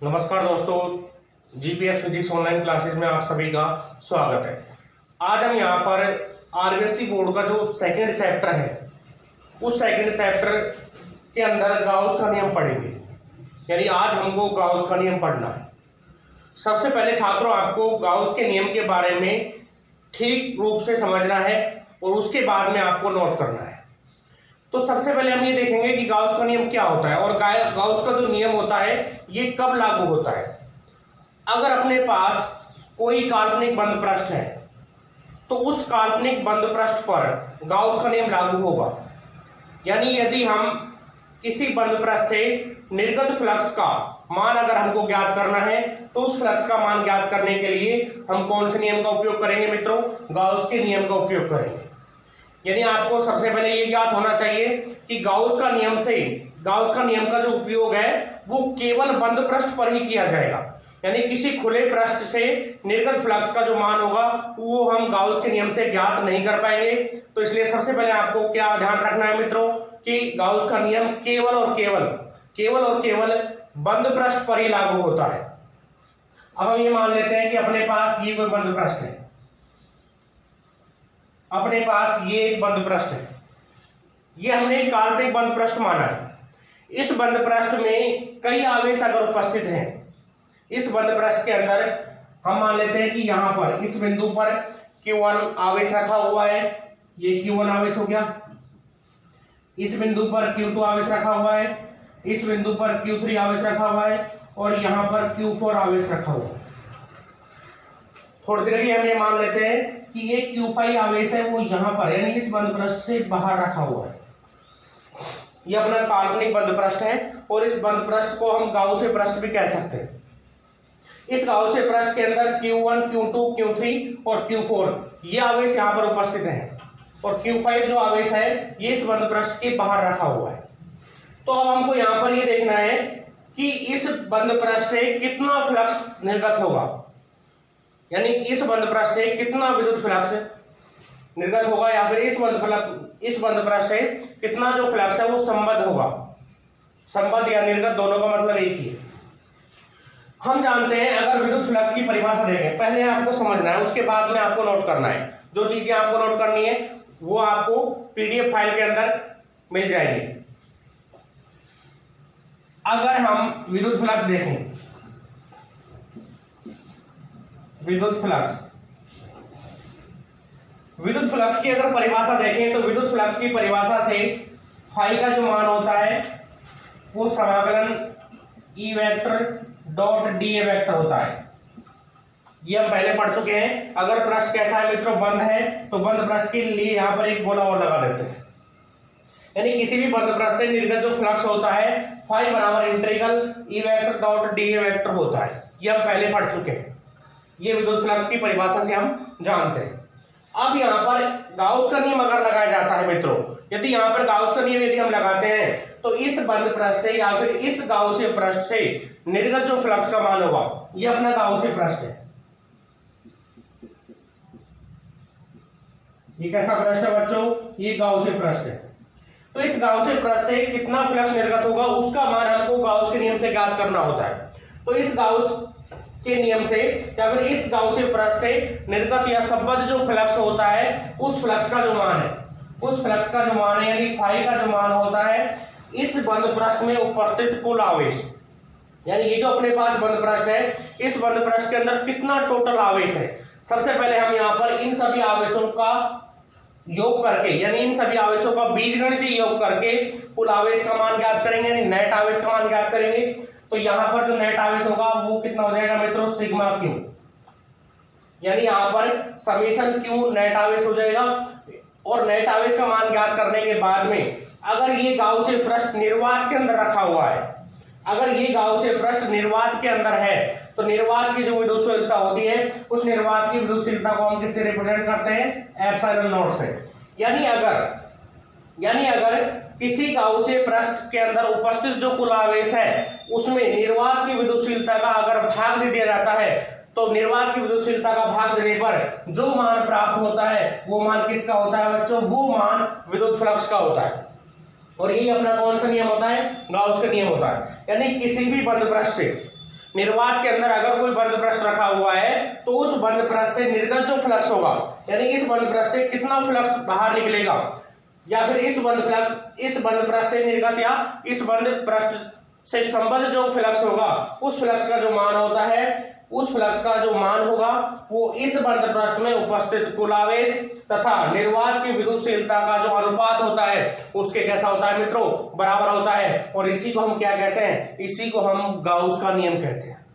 नमस्कार दोस्तों, GPS physics online classes में आप सभी का स्वागत है। आज हम यहाँ पर आरबीएससी बोर्ड का जो सेकंड चैप्टर है उस सेकंड चैप्टर के अंदर गाउस का नियम पढ़ेंगे। यानी आज हमको गाउस का नियम पढ़ना है। सबसे पहले छात्रों, आपको गाउस के नियम के बारे में ठीक रूप से समझना है और उसके बाद में आपको नोट करना है। तो सबसे पहले हम ये देखेंगे कि गाउस का नियम क्या होता है और गाउस का जो नियम होता है ये कब लागू होता है। अगर अपने पास कोई काल्पनिक बंद पृष्ठ है तो उस काल्पनिक बंद पृष्ठ पर गाउस का नियम लागू होगा। यानी यदि हम किसी बंद पृष्ठ से निर्गत फ्लक्स का मान अगर हमको ज्ञात करना है तो उस फ्लक्स का मान ज्ञात करने के लिए हम कौन से नियम का उपयोग करेंगे मित्रों? गाउस के नियम का उपयोग करेंगे। यानी आपको सबसे पहले ये ज्ञात होना चाहिए कि गाउस का नियम का जो उपयोग है वो केवल बंद पृष्ठ पर ही किया जाएगा। यानी किसी खुले पृष्ठ से निर्गत फ्लक्स का जो मान होगा वो हम गाउस के नियम से ज्ञात नहीं कर पाएंगे। तो इसलिए सबसे पहले आपको क्या ध्यान रखना है मित्रों कि गाउस का नियम केवल और केवल बंद पृष्ठ पर ही लागू होता है। अब हम ये मान लेते हैं कि अपने पास ये कोई बंद पृष्ठ है, अपने पास ये एक बंद पृष्ठ है, ये हमने एक काल्पनिक बंद पृष्ठ माना है। इस बंद पृष्ठ में कई आवेश अगर उपस्थित हैं, इस बंद पृष्ठ के अंदर हम मान लेते हैं कि यहां पर इस बिंदु पर Q1 आवेश रखा हुआ है, ये Q1 आवेश हो गया। इस बिंदु पर Q2 आवेश रखा हुआ है, इस बिंदु पर Q3 आवेश रखा हुआ है और यहां पर Q4 आवेश रखा हुआ है। थोड़ी देर के लिए हम ये मान लेते हैं कि ये Q5 आवेश है वो यहां पर यानी इस बंद पृष्ठ से बाहर रखा हुआ है। ये अपना काल्पनिक बंद पृष्ठ है और इस बंद पृष्ठ को हम गाउसीय पृष्ठ भी कह सकते हैं। इस गाउसीय पृष्ठ के अंदर Q1, Q2, Q3 और Q4 ये आवेश यहां पर उपस्थित हैं और Q5 जो आवेश है ये इस बंद पृष्ठ के बाहर रखा हुआ है। तो अब हमको यहां पर ये देखना है कि इस बंद पृष्ठ से कितना फ्लक्स निर्गत होगा। यानी इस बंद पृष्ठ से कितना विद्युत फ्लक्स निर्गत होगा या फिर इस बंद पृष्ठ से कितना जो फ्लक्स है वो संबद्ध होगा। संबद्ध या निर्गत दोनों का मतलब एक ही है। हम जानते हैं, अगर विद्युत फ्लक्स की परिभाषा देखें, पहले आपको समझना है उसके बाद में आपको नोट करना है। जो चीजें आपको नोट करनी है वो आपको पीडीएफ फाइल के अंदर मिल जाएगी। अगर हम विद्युत फ्लक्स देखें, विद्युत फ्लक्स की अगर परिभाषा देखें तो विद्युत फ्लक्स की परिभाषा से फाई का जो मान होता है वो समाकलन E vector dot D A vector होता है। ये हम पहले पढ़ चुके हैं। अगर पृष्ठ कैसा है मित्रों? बंद है तो बंद पृष्ठ के लिए यहां पर एक गोला और लगा देते हैं। यानी किसी भी बंद पृष्ठ से निर्गत जो फ्लक्स होता है फाई बराबर integral E vector dot D A vector होता है। ये हम पहले पढ़ चुके हैं। ये विद्युत फ्लक्स की परिभाषा से हम जानते हैं। अब यहाँ पर गाउस का नियम अगर लगाया जाता है मित्रों, यदि यहाँ पर गाउस का नियम यदि हम लगाते हैं तो इस बंद पृष्ठ से या फिर इस गाउसीय पृष्ठ से निर्गत जो फ्लक्स का मान होगा ये अपना गाउसीय पृष्ठ है। ये कैसा पृष्ठ है बच्चों? ये गाउसीय पृष्ठ है। तो इस गाउसीय पृष्ठ से कितना फ्लक्स निर्गत होगा उसका मान हमको गाउस के नियम से ज्ञात करना होता है। तो इस गाउस के नियम से या फिर इस गाउसीय पृष्ठ से निर्गत या संबद्ध जो फ्लक्स होता है उस फ्लक्स का जो मान है, उस फ्लक्स का जो मान है यानी फाई का जो मान होता है इस बंद पृष्ठ में उपस्थित कुल आवेश। यानी ये जो अपने पास बंद पृष्ठ है इस बंद पृष्ठ के अंदर कितना टोटल आवेश है। सबसे पहले हम यहाँ पर इन सभी आवेशों का योग करके यानी इन सभी आवेशों का बीजगणितीय योग करके कुल आवेश का मान ज्ञात करेंगे, यानी नेट आवेश का मान ज्ञात करेंगे। तो यहां पर जो नेट आवेश होगा वो कितना हो जाएगा मित्रों? Sigma Q. यानी यहां पर समेशन क्यू नेट आवेश हो जाएगा। और नेट आवेश का मान ज्ञात करने के बाद में अगर ये गाउसीय पृष्ठ निर्वात के अंदर रखा हुआ है, अगर ये गाउसीय पृष्ठ निर्वात के अंदर है तो निर्वात की जो विद्युतशीलता होती है उस निर्वात की विद्युतशीलता को हम किससे रिप्रेजेंट करते हैं? एप्सिलॉन नॉट से। यानी अगर किसी गाउसीय पृष्ठ के अंदर उपस्थित जो कुल आवेश है उसमें निर्वात की विद्युतशीलता का अगर भाग दे दिया जाता है तो निर्वात की विद्युतशीलता का भाग देने पर जो मान प्राप्त होता है वो मान किसका होता है बच्चों? वो मान विद्युत फ्लक्स का होता है। और यही अपना कौन सा नियम होता है? गाउस का नियम होता है। यानी किसी भी बंद पृष्ठ से निर्वात के अंदर अगर कोई बंद पृष्ठ रखा हुआ है तो उस बंद पृष्ठ से निर्गत जो फ्लक्स होगा, यानी इस बंद पृष्ठ से कितना फ्लक्स बाहर निकलेगा, या फिर इस बंद पृष्ठ से निर्गत या इस बंद पृष्ठ से संबद्ध जो फ्लक्स होगा, उस फ्लक्स का जो मान होता है, उस फ्लक्स का जो मान होगा वो इस बंद पृष्ठ में उपस्थित कुल आवेश तथा निर्वात की विद्युतशीलता का जो अनुपात होता है उसके कैसा होता है मित्रों, बराबर होता है। और इसी को हम क्या कहते हैं, इसी को हम गाउस का नियम कहते हैं।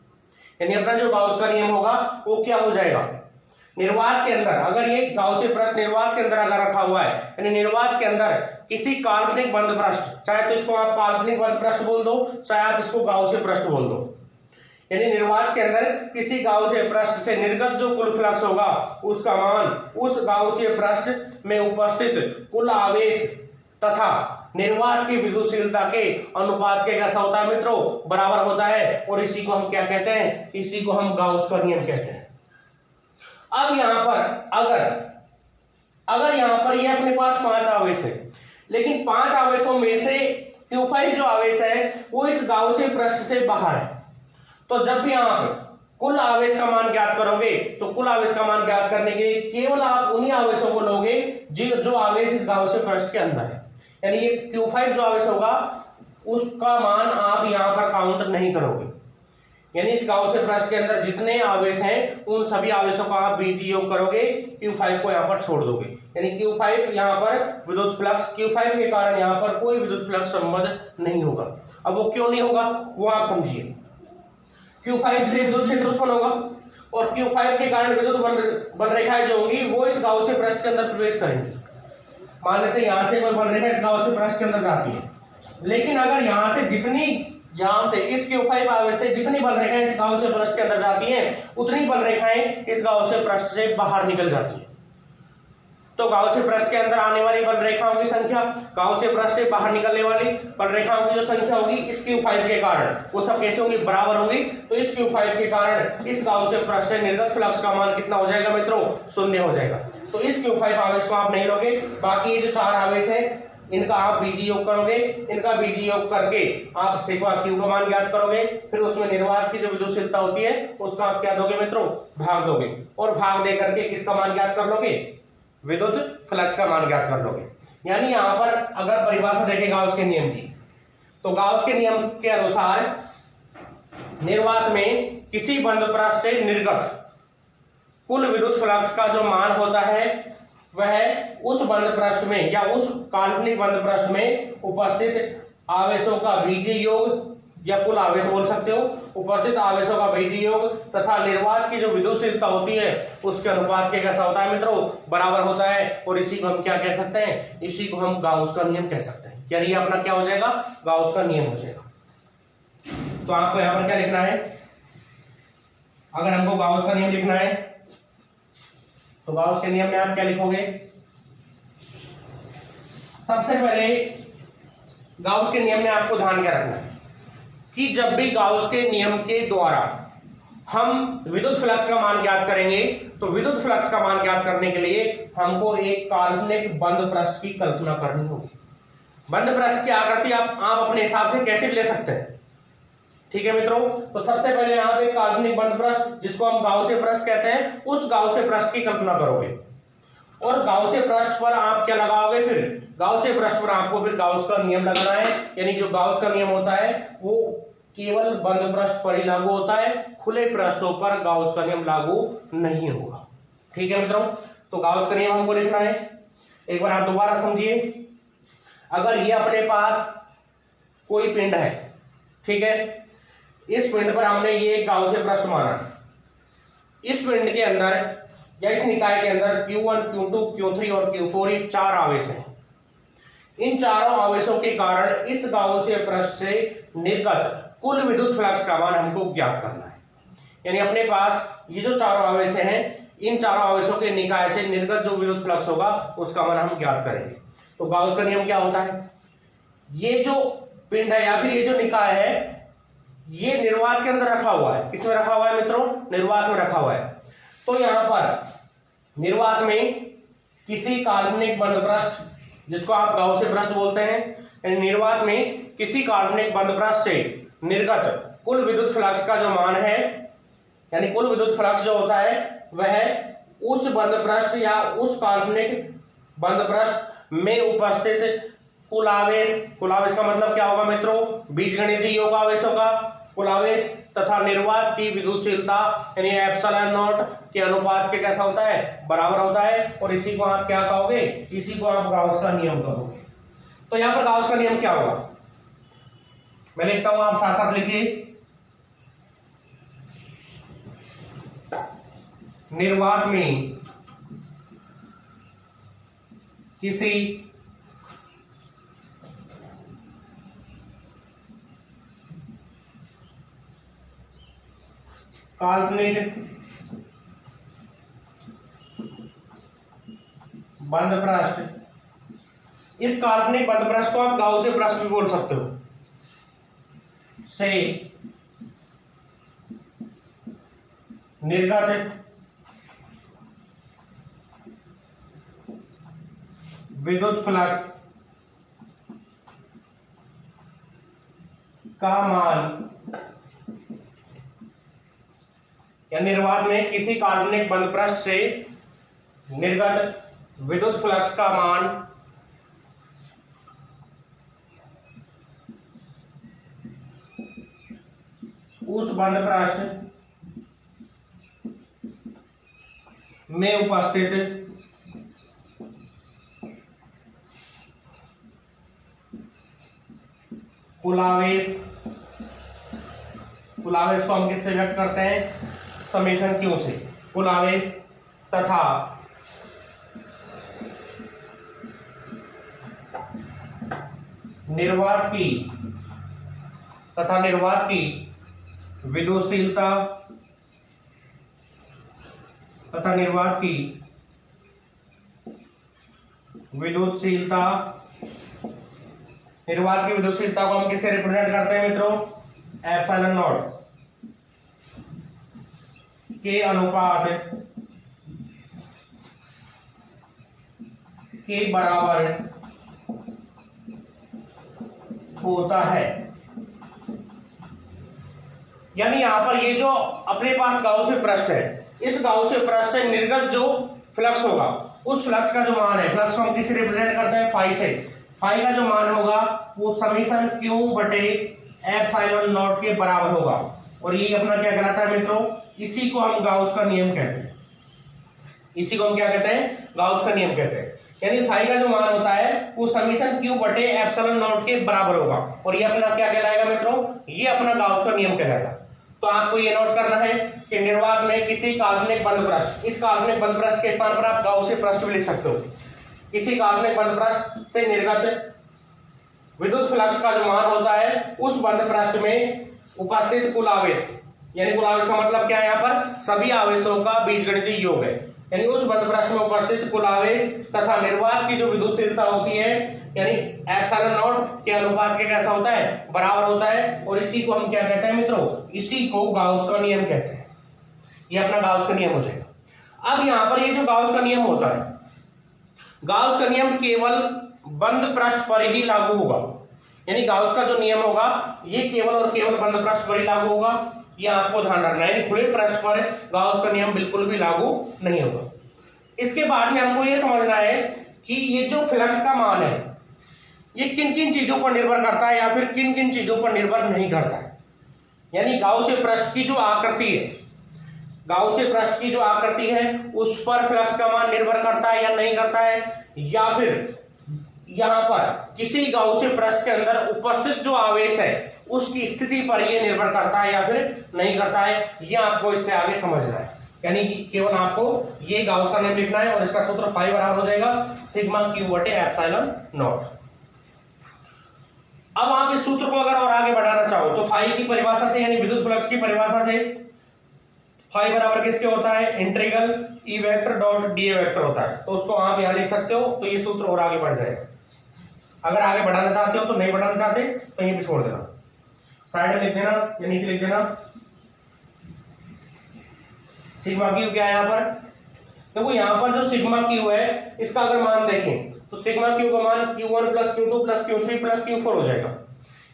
यानी अपना जो गाउस का नियम होगा वो क्या हो जाएगा, निर्वात के अंदर अगर ये गाउसीय पृष्ठ निर्वात के अंदर अगर रखा हुआ है, यानी निर्वात के अंदर किसी काल्पनिक बंद पृष्ठ, चाहे तो इसको आप काल्पनिक बंद पृष्ठ बोल दो, चाहे आप इसको गाउसीय पृष्ठ बोल दो, यानी निर्वात के अंदर किसी गाउसीय पृष्ठ से निर्गत जो कुल फ्लक्स होगा उसका मान उस गाउसीय पृष्ठ में उपस्थित कुल आवेश तथा निर्वात की विद्युतशीलता के अनुपात के कैसा होता है मित्रों, बराबर होता है। और इसी को हम क्या कहते हैं, इसी को हम गाउस का नियम कहते हैं। अब यहां पर अगर यहां पर ये अपने पास 5 आवेश है, लेकिन 5 आवेशों में से Q5 जो आवेश है वो इस गाउसीय पृष्ठ से बाहर है, तो जब भी आप कुल आवेश का मान ज्ञात करोगे तो कुल आवेश का मान ज्ञात करने के लिए केवल आप उन्हीं आवेशों को लोगे जो आवेश इस गाउसीय पृष्ठ के अंदर है। यानी ये Q5 जो आवेश होगा उसका मान आप यहां पर काउंट नहीं करोगे, यानी इस गाउसीय पृष्ठ के अंदर जितने आवेश हैं उन सभी आवेशों का आप बीजीय योग करोगे, Q5 को यहां पर छोड़ दोगे। यानी Q5 यहां पर विद्युत फ्लक्स, Q5 के कारण यहां पर कोई विद्युत फ्लक्स संबद्ध नहीं होगा। अब वो क्यों नहीं होगा वो आप समझिए। Q5 से विद्युत क्षेत्र उत्पन्न होगा और Q5 के कारण विद्युत बल रेखाएं जो होंगी वो इस गाउसीय पृष्ठ के अंदर प्रवेश करेंगी। मान लेते हैं यहां से कोई बल रेखा इस गाउसीय पृष्ठ के अंदर जाती है, लेकिन अगर यहां से इस Q5 आवेश से जितनी बल रेखाएं इस गाउसीय पृष्ठ के अंदर जाती हैं उतनी बल रेखाएं इस गाउसीय पृष्ठ से बाहर निकल जाती हैं। तो गाउसीय पृष्ठ के अंदर आने वाली बल रेखाओं की संख्या, गाउसीय पृष्ठ से बाहर निकलने वाली बल रेखाओं की जो संख्या होगी इस Q5 के कारण वो सब कैसे होंगी, बराबर होंगी। तो इस Q5 के कारण इस गाउसीय पृष्ठ से निर्गत फ्लक्स का मान कितना हो जाएगा मित्रों, 0 हो जाएगा। तो इस Q5 आवेश को आप नहीं लोगे, बाकी ये जो 4 आवेश है इनका आप बीजीय योग करोगे, इनका बीजीय योग करके आप सिग्मा Q का मान ज्ञात करोगे, फिर उसमें निर्वात की जो विद्युतशीलता होती है उसका आप क्या दोगे मित्रों, भाग दोगे, और भाग दे करके किसका मान ज्ञात कर लोगे, विद्युत फ्लक्स का मान ज्ञात कर लोगे। यानी यहां पर अगर परिभाषा देखें गाउस के नियम की, तो गाउस के नियम के अनुसार निर्वात में किसी बंद पृष्ठ से निर्गत कुल विद्युत फ्लक्स का जो मान होता है वह उस बंद पृष्ठ में या उस काल्पनिक बंद पृष्ठ में उपस्थित आवेशों का बीजीय योग या कुल आवेश बोल सकते हो, उपस्थित आवेशों का बीजीय योग तथा निर्वात की जो विद्युतशीलता होती है उसके अनुपात के कैसा होता है मित्रों, बराबर होता है। और इसी को हम क्या कह सकते हैं, इसी को हम गाउस का नियम कह सकते हैं। यानी ये अपना क्या हो जाएगा, गाउस का नियम हो जाएगा। तो आपको यहां पर क्या लिखना है, अगर हमको गाउस का नियम लिखना है तो गाउस के नियम में आप क्या लिखोगे, सबसे पहले गाउस के नियम में आपको ध्यान क्या रखना है कि जब भी गाउस के नियम के द्वारा हम विद्युत फ्लक्स का मान ज्ञात करेंगे तो विद्युत फ्लक्स का मान ज्ञात करने के लिए हमको एक काल्पनिक बंद पृष्ठ की कल्पना करनी होगी। बंद पृष्ठ की आकृति आप अपने हिसाब से कैसे भी ले सकते हैं, ठीक है मित्रों। तो सबसे पहले यहाँ पे काल्पनिक बंद पृष्ठ जिसको हम गाउसीय पृष्ठ कहते हैं उस गाउसीय पृष्ठ की कल्पना करोगे, और गाउसीय पृष्ठ पर आप क्या लगाओगे, फिर गाउसीय पृष्ठ पर आपको फिर गाउस का नियम लगाना है। यानी जो गाउस का नियम होता है वो केवल बंद पृष्ठ पर ही लागू होता है, खुले पृष्ठों पर गाउस का नियम लागू नहीं होगा, ठीक है मित्रों। तो गाउस का नियम हमको लिखना है, एक बार आप दोबारा समझिए। अगर ये अपने पास कोई पिंड है, ठीक है, इस पिंड पर हमने ये गाउसीय पृष्ठ माना है, इस पिंड के अंदर या इस निकाय के अंदर Q1, Q2, Q3 और Q4 ये 4 आवेश हैं। इन चारों आवेशों के कारण इस गाउसीय पृष्ठ से निर्गत कुल विद्युत फ्लक्स का मान हमको ज्ञात करना है। यानी अपने पास ये जो चारों आवेश हैं, इन चारों आवेशों के निकाय से निर्गत जो विद्युत फ्लक्स होगा उसका मान हम ज्ञात करेंगे। तो गाउस का नियम क्या होता है, ये जो पिंड है या फिर ये जो निकाय है ये निर्वात के अंदर रखा हुआ है। किसमें रखा हुआ है मित्रों, निर्वात में रखा हुआ है। तो यहां पर निर्वात में किसी काल्पनिक बंद पृष्ठ जिसको आप गाउसीय पृष्ठ बोलते हैं, निर्वात में किसी काल्पनिक बंद पृष्ठ से निर्गत कुल विद्युत फ्लक्स का जो मान है, यानी कुल विद्युत फ्लक्स जो होता है वह उस बंद पृष्ठ या उस काल्पनिक बंद पृष्ठ में उपस्थित कुल आवेश, कुल आवेश का मतलब क्या होगा मित्रों, बीजगणितीय योग आवेशों का कुल आवेश तथा निर्वात की विद्युतशीलता यानी एप्सिलॉन नॉट के अनुपात के कैसा होता है, बराबर होता है। और इसी को आप क्या कहोगे, इसी को आप गाउस का नियम कहोगे। तो यहां पर गाउस का नियम क्या होगा, मैं लिखता हूं, आप साथ साथ लिखिए। निर्वात में किसी काल्पनिक बंद पृष्ठ, इस काल्पनिक बंद पृष्ठ को आप गाउसीय पृष्ठ भी बोल सकते हो, से निर्गत विद्युत फ्लक्स का मान, या निर्वात में किसी काल्पनिक बंद पृष्ठ से निर्गत विद्युत फ्लक्स का मान उस बंद पृष्ठ में उपस्थित कुल आवेश, कुल आवेश को हम किससे व्यक्त करते हैं, समेशन क्यू से, कुल आवेश तथा निर्वात की विद्युतशीलता तथा निर्वात की विद्युतशीलता, निर्वात की विद्युतशीलता को हम किससे रिप्रेजेंट करते हैं मित्रों, एप्सिलॉन नॉट के अनुपात के बराबर होता है। यानी यहां पर ये जो अपने पास गाउसीय पृष्ठ है, इस गाउसीय पृष्ठ से निर्गत जो फ्लक्स होगा, उस फ्लक्स का जो मान है, फ्लक्स को हम किससे रिप्रेजेंट करते हैं, फाई से। फाई का जो मान होगा वो समीशन क्यू बटे एप्सिलॉन नॉट के बराबर होगा। और ये अपना क्या कहलाता है मित्रों, इसी को हम गाउस का नियम कहते हैं, इसी को हम क्या कहते हैं, गाउस का नियम कहते हैं। यानी फाई का जो मान होता है वो समीशन क्यू बटे एप्सिलॉन नॉट के बराबर होगा। और ये अपना क्या कहलाएगा मित्रों, ये अपना गाउस का नियम कहलाएगा। तो आपको ये नोट करना है कि निर्वात में किसी काल्पनिक बंद पृष्ठ, इस काल्पनिक बंद पृष्ठ के स्थान पर आप गाउसीय पृष्ठ भी लिख सकते हो, किसी काल्पनिक बंद पृष्ठ से निर्गत विद्युत फ्लक्स का जो मान होता है उस बंद पृष्ठ में उपस्थित कुल आवेश, यानी कुल आवेश का मतलब क्या है, यहाँ पर सभी आवेशों का बीजगणितीय योग है। यानी उस बंद पृष्ठ में उपस्थित कुल आवेश तथा निर्वात की जो विद्युतशीलता होती है, यानी एप्सिलॉन नॉट के अनुपात के कैसा होता है, बराबर होता है। और इसी को हम क्या कहते हैं मित्रों, इसी को गाउस का नियम कहते हैं। ये अपना गाउस का नियम हो जाएगा। अब यहाँ पर ये जो गाउस का नियम होता है, गाउस का नियम केवल बंद पृष्ठ पर ही लागू होगा। यानी गाउस का जो नियम होगा ये केवल और केवल बंद पृष्ठ पर ही लागू होगा, ये आपको ध्यान रखना है। खुले पृष्ठ पर गाउस का नियम बिल्कुल भी लागू नहीं होगा। इसके बाद में हमको ये समझना है कि ये जो फ्लक्स का मान है ये किन किन चीजों पर निर्भर करता है या फिर किन किन चीजों पर निर्भर नहीं करता है। यानी गाउसीय पृष्ठ की जो आकृति है, गाउसीय पृष्ठ की जो आकृति है उस पर फ्लक्स का मान निर्भर करता है या नहीं करता है, या फिर यहां पर किसी गाउसीय पृष्ठ के अंदर उपस्थित जो आवेश है उसकी स्थिति पर यह निर्भर करता है या फिर नहीं करता है। यह आपको इससे आगे समझना है। यानी कि केवल आपको ये गाउस का नियम लिखना है और इसका सूत्र फाई बराबर हो जाएगा सिग्मा क्यू बटे एप्सिलॉन नॉट। अब आप इस सूत्र को अगर और आगे बढ़ाना चाहो तो फाई की परिभाषा से, यानी विद्युत फ्लक्स की परिभाषा से, फाई बराबर किसके होता है, integral E vector dot D vector होता है। तो उसको आप यहां लिख सकते हो, तो ये सूत्र और आगे बढ़ जाएगा। अगर आगे बढ़ाना चाहते हो तो, नहीं बढ़ाना चाहते तो यहीं पे छोड़ देना, साइड में लिख देना या नीचे लिख देना। सिग्मा क्यू क्या है यहाँ पर, देखो यहाँ पर जो सिग्मा क्यू है इसका अगर मान देखें तो सिग्मा क्यू का मान Q1 plus Q2 plus Q3 plus Q4 हो जाएगा।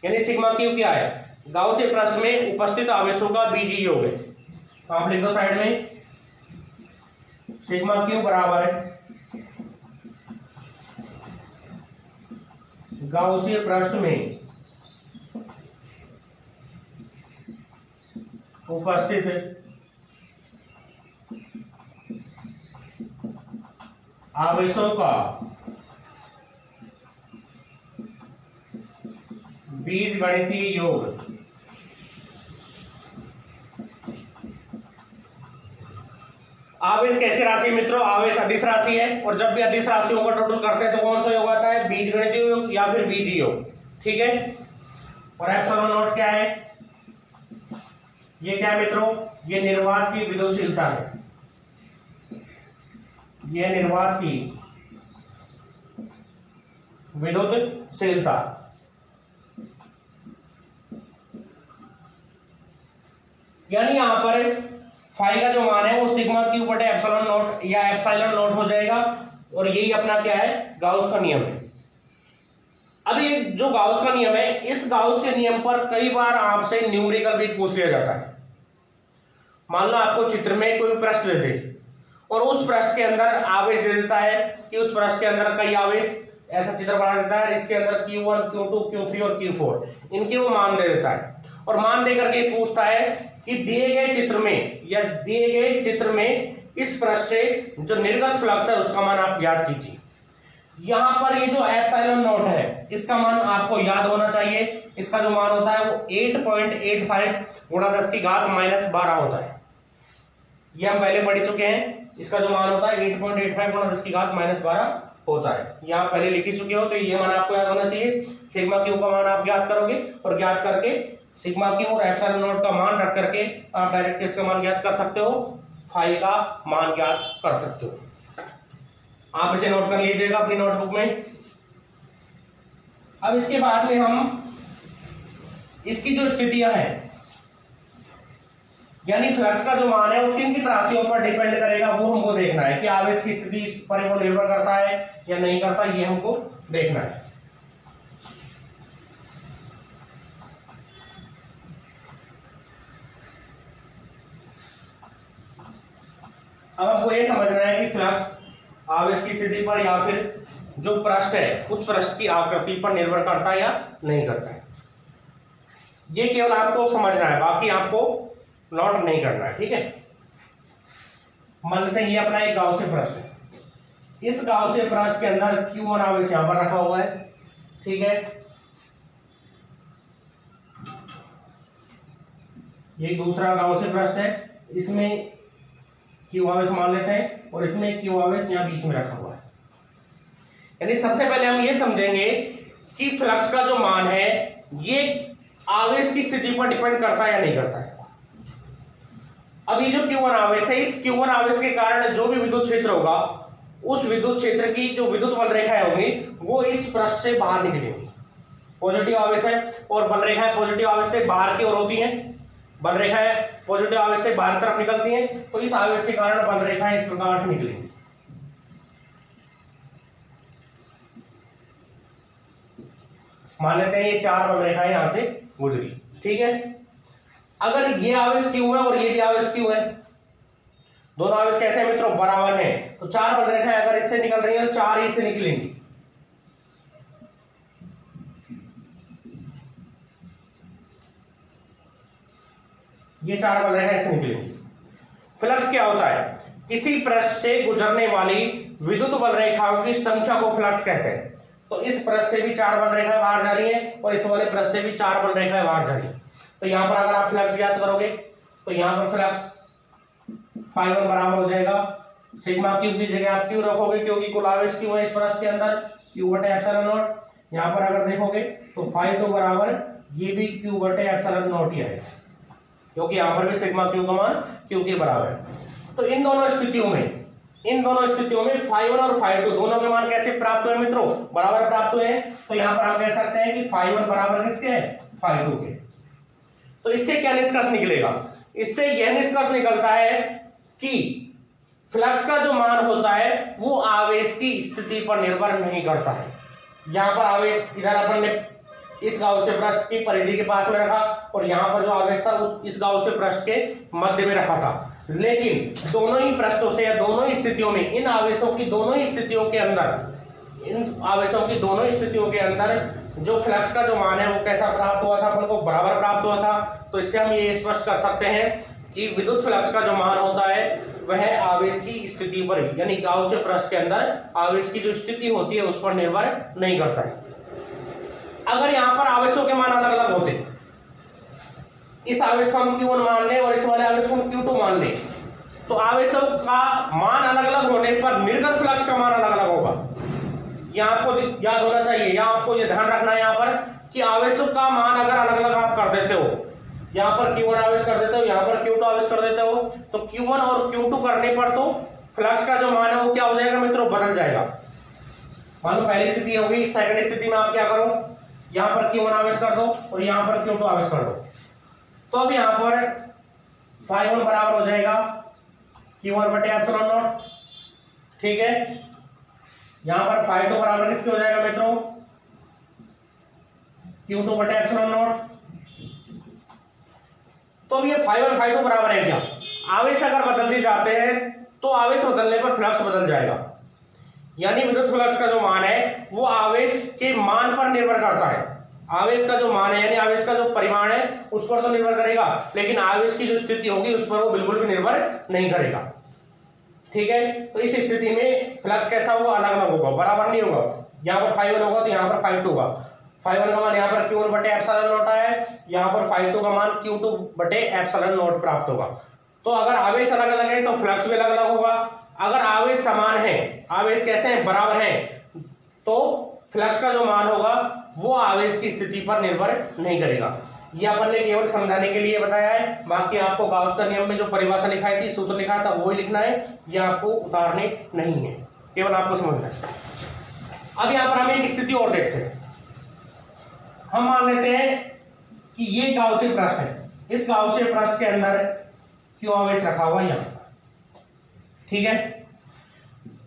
यानी सिग्मा क्यू क्या है, गाउसीय पृष्ठ में उपस्थित आवेशों का बीजीय योग है। तो आप लिख दो साइड में, सिग्मा क्यू बराबर गाउसीय पृष्ठ में उपस्थित आवेशों का बीजगणितीय योग। आवेश कैसी राशि है मित्रों? आवेश अदिश राशि है, और जब भी अदिश राशियों का टोटल करते हैं तो कौन सा योग आता है? बीजगणितीय योग या फिर बीजीय योग। ठीक है। और एप्सिलॉन नॉट क्या है? ये क्या है मित्रों? ये निर्वात की विद्युतशीलता है। यह निर्वात की विद्युतशीलता। यानी यहां पर फाई का जो मान है वो सिग्मा क्यू बटे एप्सिलॉन नॉट या एप्सिलॉन नॉट हो जाएगा, और यही अपना क्या है? गाउस का नियम है। अब ये जो गाउस का नियम है, इस गाउस के नियम पर कई बार आपसे न्यूमेरिकल भी पूछ लिया जाता है। मान लो आपको चित्र में कोई पृष्ठ दे दे और उस पृष्ठ के अंदर आवेश दे देता है कि उस पृष्ठ के अंदर कई आवेश, ऐसा चित्र बना देता है, इसके अंदर Q1, Q2, Q3 और Q4 इनके वो मान दे देता है, और मान दे करके पूछता है कि दिए गए चित्र में या दिए गए चित्र में इस पृष्ठ से जो निर्गत फ्लक्स है उसका मान आप ज्ञात कीजिए। यहां पर ये जो एप्सिलॉन नॉट है इसका मान आपको याद होना चाहिए। इसका जो मान होता है वो 8.85 गुणा 10 की घात -12 होता है। ये हम पहले पढ़ चुके हैं। इसका जो मान होता है 8.85 गुणा 10 की घात -12 होता है। यहाँ पहले लिख ही चुके हो, तो ये मान आपको याद होना चाहिए। सिग्मा क्यू का मान आप ज्ञात करोगे, और ज्ञात करके सिग्मा क्यू और एप्सिलॉन नॉट का मान रख करके आप डायरेक्ट किसका मान ज्ञात कर सकते हो? फाई का मान ज्ञात कर सकते हो। आप इसे नोट कर लीजिएगा अपनी नोटबुक में। अब इसके बाद में हम इसकी जो स्थितियां हैं, यानी फ्लक्स का जो मान है वो किन किन राशियों पर डिपेंड करेगा, वो हमको देखना है कि आवेश की स्थिति पर वो निर्भर करता है या नहीं करता, ये हमको देखना है। अब हमको ये समझना है कि फ्लक्स आवेश की स्थिति पर या फिर जो पृष्ठ है उस पृष्ठ की आकृति पर निर्भर करता है या नहीं करता है। ये केवल आपको समझना है, बाकी आपको नोट नहीं करना है। ठीक है। मान लेते हैं ये अपना एक गाउसीय पृष्ठ है। इस गाउसीय पृष्ठ के अंदर Q1 आवेश यहां पर रखा हुआ है। ठीक है। ये दूसरा गाउसीय पृष्ठ है, इसमें Q आवेश मान लेते हैं, और इसमें Q आवेश यहां बीच में रखा हुआ है। यानी सबसे पहले हम ये समझेंगे कि फ्लक्स का जो मान है ये आवेश की स्थिति पर डिपेंड करता है या नहीं करता है। अब ये जो Q1 आवेश है, इस Q1 आवेश के कारण जो भी विद्युत क्षेत्र होगा, उस विद्युत क्षेत्र की जो विद्युत बल रेखाएं होंगी वो इस पृष्ठ से बाहर निकलेंगी। पॉजिटिव आवेश है और बल रेखाएं पॉजिटिव आवेश से बाहर की ओर होती हैं। बल रेखाएं पॉजिटिव आवेश से बाहर तरफ निकलती हैं, तो इस आवेश के कारण बल रेखाएं इस प्रकार से निकलेंगी। मान लेते हैं ये 4 बल रेखाएं यहां से गुजरी। ठीक है। अगर ये आवेश Q है और ये भी आवेश Q है, दोनों आवेश कैसे हैं मित्रों? बराबर हैं, तो 4 बल रेखाएं अगर इससे निकल रही हैं तो 4 इससे निकलेंगी। ये 4 बल रेखाएं इससे निकलेंगी। फ्लक्स क्या होता है? किसी पृष्ठ से गुजरने वाली विद्युत बल रेखाओं की संख्या को फ्लक्स कहते हैं। तो इस पृष्ठ से भी 4 बल रेखाएं बाहर जा रही हैं और इस वाले पृष्ठ से भी 4 बल रेखाएं बाहर जा रही हैं। तो यहां पर अगर आप फ्लक्स ज्ञात करोगे तो यहां पर फ्लक्स φ1 बराबर हो जाएगा सिग्मा क्यू की जगह आप क्यू रखोगे, क्योंकि कुल आवेश क्यू है इस पृष्ठ के अंदर, क्यू बटे एप्सिलॉन नॉट। यहां पर अगर देखोगे तो φ2 बराबर ये भी क्यू बटे एप्सिलॉन नॉट ही है, क्योंकि यहां पर भी सिग्मा क्यू का मान क्यू के बराबर है। तो इन दोनों स्थितियों में φ1 और φ2 दोनों के मान कैसे प्राप्त हुए मित्रों? बराबर प्राप्त हुए हैं। तो यहां पर हम कह सकते हैं कि φ1 बराबर किसके है? φ2 के। तो इससे क्या निष्कर्ष निकलेगा? इससे यह निष्कर्ष निकलता है कि फ्लक्स का जो मान होता है वो आवेश की स्थिति पर निर्भर नहीं करता है। यहां पर आवेश इधर अपन ने इस गाउसियन पृष्ठ की परिधि के पास में रखा और यहाँ पर जो आवेश था उस इस गाउसियन पृष्ठ के मध्य में रखा था। लेकिन दोनों ही पृष्ठों से या दोनों ही स्थितियों में इन आवेशों की दोनों ही स्थितियों के अंदर जो फ्लक्स का जो मान है वो कैसा प्राप्त हुआ था, अपन को बराबर प्राप्त हुआ था। तो इससे हम ये स्पष्ट कर सकते हैं कि विद्युत फ्लक्स का जो मान होता है वह आवेश की स्थिति पर, यानी गाउसियन पृष्ठ के अंदर आवेश की जो स्थिति होती है उस पर निर्भर नहीं करता है। अगर यहाँ पर आवेशों के मान अलग अलग होते, इस आवेश को हम Q1 मान लें और इस वाले आवेश को हम Q2 मान लें, तो आवेशों का मान अलग अलग होने पर निर्गत फ्लक्स का मान अलग अलग होगा। यहाँ आपको याद होना चाहिए, यहाँ आपको ये ध्यान रखना है यहाँ पर कि आवेशों का मान अगर अलग अलग आप कर देते हो, यहाँ पर Q1 आवेश कर देते हो, यहाँ पर Q2 आवेश कर देते हो, तो Q1 और Q2 करने पर तो फ्लक्स का जो मान है वो क्या हो जाएगा मित्रों, बदल जाएगा। मान लो पहली स्थिति होगी, सेकंड स्थिति में आप क्या करो, यहाँ पर Q1 आवेश कर दो और यहाँ पर Q2 आवेश कर दो। तो अब यहाँ पर φ1 बराबर हो जाएगा Q1/ε0, ठीक है। यहाँ पर φ2 बराबर किसके हो जाएगा मित्रों, Q2/ε0। तो अब ये φ1 φ2 बराबर है क्या, आवेश अगर बदलते जाते हैं तो आवेश बदलने पर फ्लक्स बदल जाएगा, यानी विद्युत फ्लक्स का जो मान है वो आवेश के मान पर निर्भर करता है। आवेश का जो मान है यानी आवेश का जो परिमाण है उस पर तो निर्भर करेगा, लेकिन आवेश की जो स्थिति होगी उस पर वो बिल्कुल भी निर्भर नहीं करेगा, ठीक है। तो इस स्थिति में फ्लक्स कैसा होगा, अलग अलग होगा, बराबर नहीं होगा। यहाँ पर φ1 होगा तो यहाँ पर φ2 होगा। φ1 का मान यहाँ पर Q1/ε0 है, यहाँ पर φ2 का मान Q2/ε0 प्राप्त होगा। तो अगर आवेश अलग अलग है तो फ्लक्स भी अलग अलग होगा। अगर आवेश समान है, आवेश कैसे हैं, बराबर है, तो फ्लक्स का जो मान होगा वो आवेश की स्थिति पर निर्भर नहीं करेगा। ये अपन ने केवल समझाने के लिए बताया है, बाकी आपको गाउस का नियम में जो परिभाषा लिखाई थी, सूत्र लिखा था, वो ही लिखना है, ये आपको उतारने नहीं है, केवल आपको समझना है। अब यहाँ पर हम एक स्थिति और देखते हैं। हम मान लेते हैं कि ये गाउसियन पृष्ठ है, इस गाउसियन पृष्ठ के अंदर क्यों आवेश रखा हुआ यहाँ, ठीक है।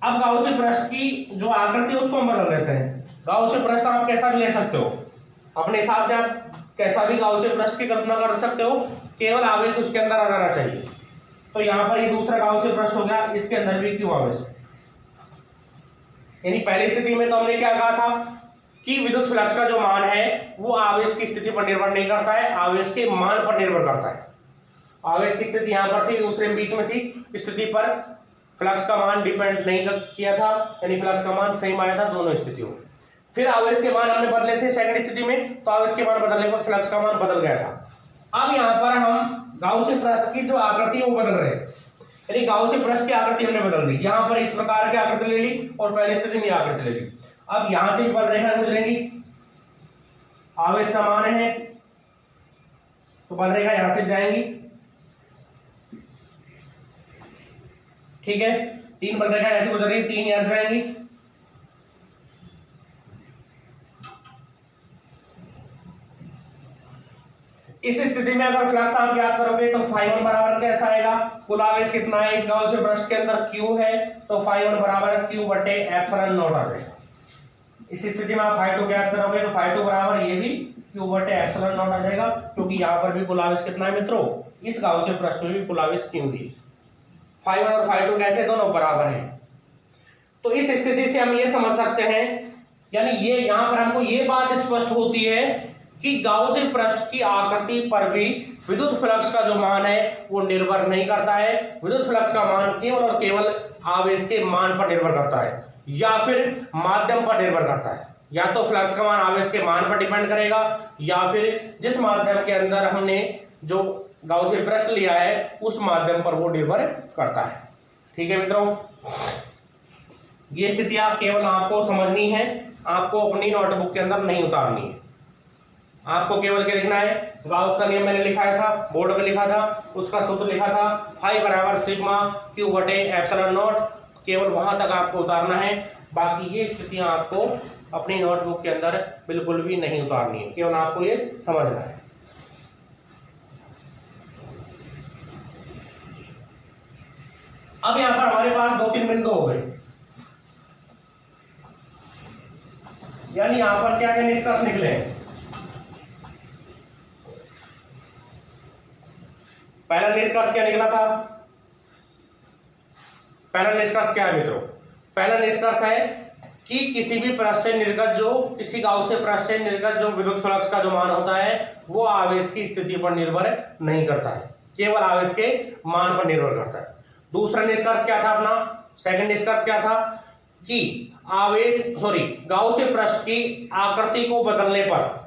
अब गाउसियन पृष्ठ की जो आकृति है उसको हम बदल देते हैं। गाउसियन पृष्ठ आप कैसा भी ले सकते हो, अपने हिसाब से आप कैसा भी गाउसियन पृष्ठ की कल्पना कर सकते हो, केवल आवेश उसके अंदर आ जाना चाहिए। तो यहाँ पर ये दूसरा गाउसियन पृष्ठ हो गया, इसके अंदर भी क्यों आवेश, यानी पहली स्थिति में तो हमने क्या कहा था कि विद्युत फ्लक्स का जो मान है वो आवेश की स्थिति पर निर्भर नहीं करता है, आवेश के मान पर निर्भर करता है। आवेश की स्थिति यहाँ पर थी, दूसरे बीच में थी, स्थिति पर फ्लक्स का मान डिपेंड नहीं किया था, यानी फ्लक्स का मान सेम आया था दोनों स्थितियों में। फिर आवेश के मान हमने बदले थे सेकंड स्थिति में, तो आवेश के मान बदलने पर फ्लक्स का मान बदल गया था। अब यहाँ पर हम गाउसियन पृष्ठ की जो आकृति है वो बदल रहे हैं, यानी गाउसियन पृष्ठ की आकृति हमने बदल दी। यहाँ पर इस प्रकार की आकृति ले ली और पहली स्थिति में आकृति ले ली। अब यहां से बल रेखा गुजरेंगी, आवेश समान है तो बल रेखा यहां से जाएंगी, ठीक है। तीन बल रेखा ऐसे गुजर रही, तीन यहां से जाएंगी, इस स्थिति में अगर फ्लक्स आप याद करोगे तो φ1 बराबर कैसा आएगा, कुल आवेश कितना है इस गाउसियन पृष्ठ के अंदर, Q है, तो φ1 बराबर Q/ε0 आ जाएगा। इस स्थिति में आप φ2 याद करोगे तो φ2 बराबर ये भी Q/ε0 आ जाएगा, क्योंकि यहाँ पर भी कुल आवेश कितना है मित्रों, इस गाउसियन पृष्ठ में भी कुल आवेश Q भी। φ1 और φ2 कैसे, दोनों बराबर हैं। तो इस स्थिति से हम ये समझ सकते हैं, यानी ये यहाँ पर हमको ये बात स्पष्ट होती है कि गाउसियन पृष्ठ की आकृति पर भी विद्युत फ्लक्स का जो मान है वो निर्भर नहीं करता है। विद्युत फ्लक्स का मान केवल और केवल आवेश के मान पर निर्भर करता है या फिर माध्यम पर निर्भर करता है। या तो फ्लक्स का मान आवेश के मान पर डिपेंड करेगा या फिर जिस माध्यम के अंदर हमने जो गाउसियन पृष्ठ लिया है उस माध्यम पर वो निर्भर करता है। ठीक है मित्रों, ये स्थिति आप केवल आपको समझनी है, आपको अपनी नोटबुक के अंदर नहीं उतारनी है। आपको केवल क्या लिखना है, गाउस का नियम मैंने लिखाया था, बोर्ड पे लिखा था, उसका सूत्र लिखा था, फाई बराबर सिग्मा क्यू बटे एप्सिलॉन नॉट, केवल वहां तक आपको उतारना है। बाकी ये स्थितियां आपको अपनी नोटबुक के अंदर बिल्कुल भी नहीं उतारनी है, केवल आपको ये समझना है। अब यहां पर हमारे पास दो तीन बिंदु हो गए, यानी यहां पर क्या क्या निष्कर्ष निकले हैं। पहला निष्कर्ष क्या निकला था? पहला निष्कर्ष क्या है मित्रों? पहला निष्कर्ष है कि किसी भी पृष्ठ से निर्गत किसी गाउसियन पृष्ठ से निर्गत जो विद्युत फ्लक्स का जो मान होता है वो आवेश की स्थिति पर निर्भर नहीं करता है, केवल आवेश के मान पर निर्भर करता है। दूसरा निष्कर्ष क्या था अपना? सेकंड निष्कर्ष क्या था कि गाउसियन पृष्ठ की आकृति को बदलने पर,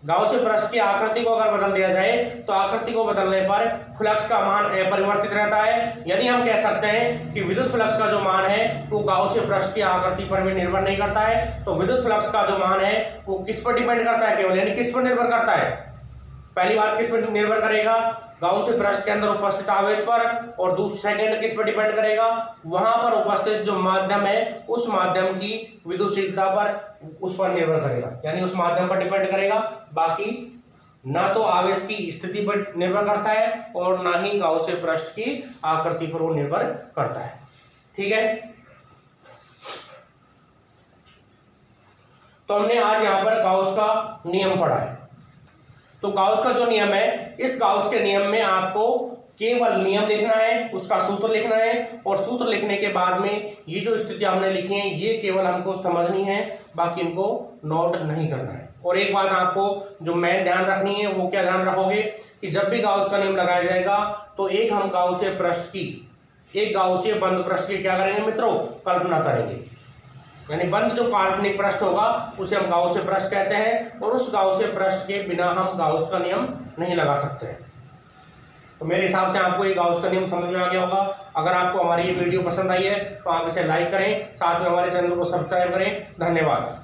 गाउसियन पृष्ठ की आकृति को अगर बदल दिया जाए तो आकृति को बदलने पर फ्लक्स का मान अपरिवर्तित रहता है। यानी हम कह सकते हैं कि विद्युत फ्लक्स का जो मान है वो गाउसियन पृष्ठ की आकृति पर भी निर्भर नहीं करता है। तो विद्युत फ्लक्स का जो मान है वो किस पर डिपेंड करता है? केवल, यानी किस पर निर्भर करता है? पहली बात किस पर निर्भर करेगा? गाउसियन पृष्ठ के अंदर उपस्थित आवेश पर। और दूसरी सेकंड किस पर डिपेंड करेगा? वहां पर उपस्थित जो माध्यम है उस माध्यम की विद्युतशीलता पर, उस पर निर्भर करेगा। यानी उस माध्यम पर डिपेंड करेगा, बाकी ना तो आवेश की स्थिति पर निर्भर करता है और ना ही गाउसियन पृष्ठ की आकृति पर वो निर्भर करता है। ठीक है, तो हमने आज यहां पर गाउस का नियम पढ़ा है। तो गाउस का जो नियम है, इस गाउस के नियम में आपको केवल नियम लिखना है, उसका सूत्र लिखना है, और सूत्र लिखने के बाद में ये जो स्थितियां हमने लिखी हैं ये केवल हमको समझनी है, बाकी इनको नोट नहीं करना है। और एक बात आपको जो मैं ध्यान रखनी है वो क्या ध्यान रखोगे कि जब भी गाउस का नियम लगाया जाएगा तो एक हम गाउसियन पृष्ठ की, एक गाउसियन बंद पृष्ठ की क्या करेंगे मित्रों? कल्पना करेंगे। यानी बंद जो काल्पनिक पृष्ठ होगा उसे हम गाउसियन पृष्ठ कहते हैं, और उस गाउसियन पृष्ठ के बिना हम गाउस का नियम नहीं लगा सकते हैं। तो मेरे हिसाब से आपको ये गाउस का नियम समझ में आ गया होगा। अगर आपको हमारी ये वीडियो पसंद आई है तो आप इसे लाइक करें, साथ में हमारे चैनल को सब्सक्राइब करें। धन्यवाद।